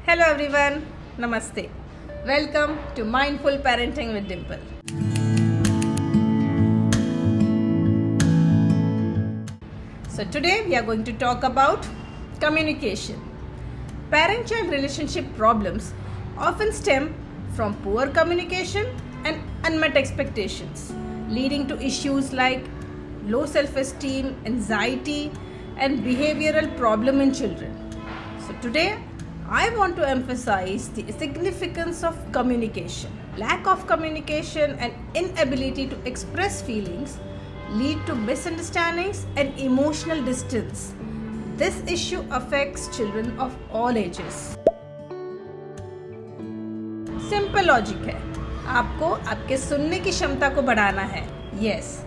Hello everyone, Namaste. Welcome to Mindful Parenting with Dimple. So today we are going to talk about communication. Parent-child relationship problems often stem from poor communication and unmet expectations, leading to issues like low self-esteem, anxiety, and behavioral problem in children. So today I want to emphasize the significance of communication. Lack of communication and inability to express feelings lead to misunderstandings and emotional distance. This issue affects children of all ages. Simple logic है, आपको आपके सुनने की क्षमता को बढ़ाना है. Yes,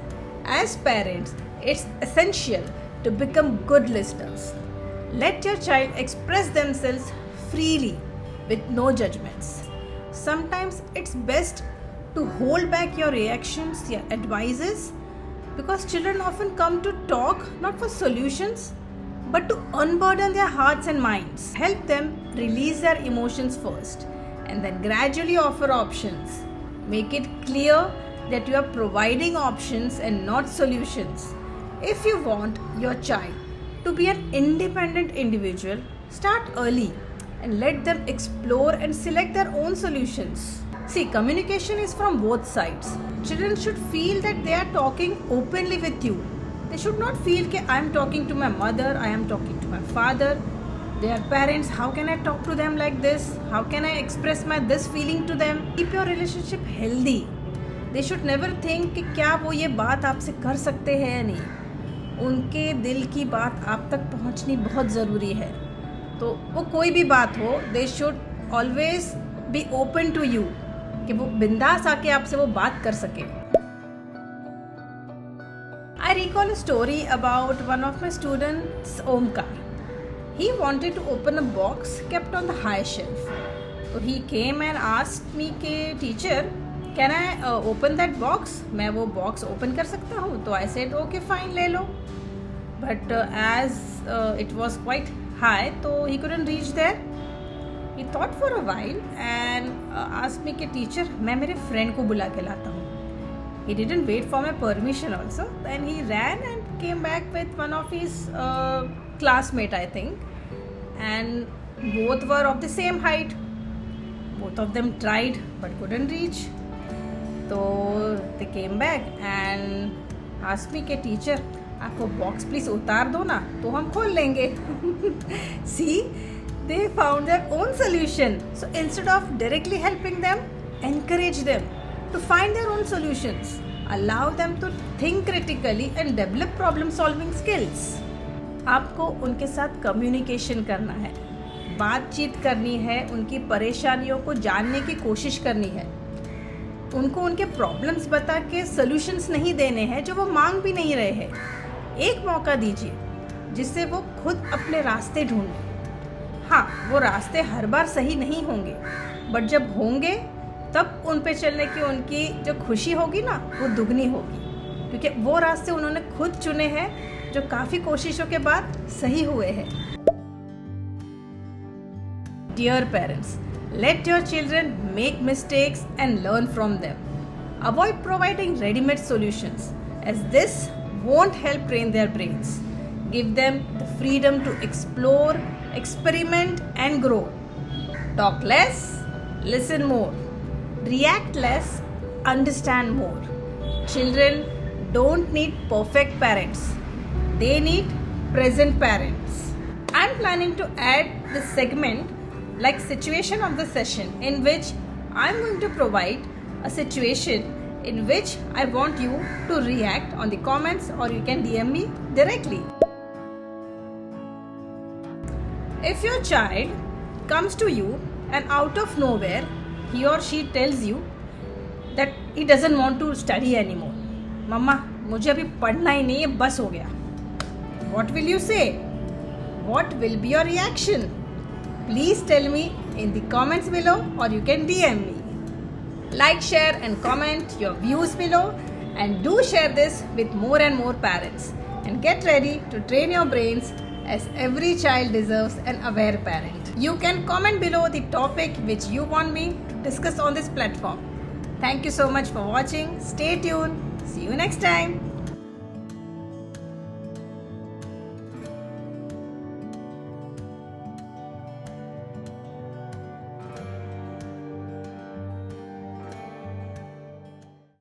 as parents, it's essential to become good listeners. Let your child express themselves freely with no judgments. Sometimes it's best to hold back your reactions, your advices, because children often come to talk not for solutions but to unburden their hearts and minds. Help them release their emotions first and then gradually offer options. Make it clear that you are providing options and not solutions. If you want your child to be an independent individual, start early and let them explore and select their own solutions. See, communication is from both sides. Children should feel that they are talking openly with you. They should not feel that I am talking to my mother, I am talking to my father. They are parents, how can I talk to them like this? How can I express this feeling to them? Keep your relationship healthy. They should never think कि क्या वो ये बात आपसे कर सकते हैं या नहीं. उनके दिल की बात आप तक पहुंचनी बहुत ज़रूरी है. तो वो कोई भी बात हो, they should always be open to you, कि वो बिंदास आके आपसे वो बात कर सके. I recall a story about one of my students, Omkar. He wanted to open a box kept on the high shelf. तो he came and asked me के teacher, can I open that box? मैं वो box open कर सकता हूँ? तो I said okay fine, ले लो. But as it was quite high, so he couldn't reach there. He thought for a while and asked me कि teacher मैं मेरे फ्रेंड को बुला के लाता हूँ. He didn't wait for my permission also. Then he ran and came back with one of his classmate, I think, and both were of the same height. Both of them tried but couldn't reach. So they came back and asked me कि teacher आप वो box please उतार दो ना, तो हम खोल लेंगे. See, they found their own solution. So instead of directly helping them, encourage them to find their own solutions. Allow them to think critically and develop problem solving skills. आपको उनके साथ कम्युनिकेशन करना है, बातचीत करनी है, उनकी परेशानियों को जानने की कोशिश करनी है. उनको उनके प्रॉब्लम्स बता के सॉल्यूशंस नहीं देने हैं जो वो मांग भी नहीं रहे हैं. एक मौका दीजिए जिससे वो खुद अपने रास्ते ढूंढें. हाँ, वो रास्ते हर बार सही नहीं होंगे, बट जब होंगे तब उन पे चलने की उनकी जो खुशी होगी ना, वो दुगनी होगी, क्योंकि वो रास्ते उन्होंने खुद चुने हैं जो काफ़ी कोशिशों के बाद सही हुए हैं. Dear parents, let your children make mistakes and learn from them. Avoid providing ready-made solutions, as this won't help train their brains. Give them the freedom to explore, experiment and grow. Talk less, listen more. React less, understand more. Children don't need perfect parents. They need present parents. I'm planning to add this segment like situation of the session, in which I'm going to provide a situation in which I want you to react on the comments, or you can DM me directly. If your child comes to you and out of nowhere he or she tells you that he doesn't want to study anymore, मम्मा मुझे अभी पढ़ना ही नहीं है, बस हो गया. What will you say? What will be your reaction? Please tell me in the comments below, or you can DM me. Like, share and comment your views below, and do share this with more and more parents, and get ready to train your brains as every child deserves an aware parent. You can comment below the topic which you want me to discuss on this platform. Thank you so much for watching. Stay tuned. See you next time.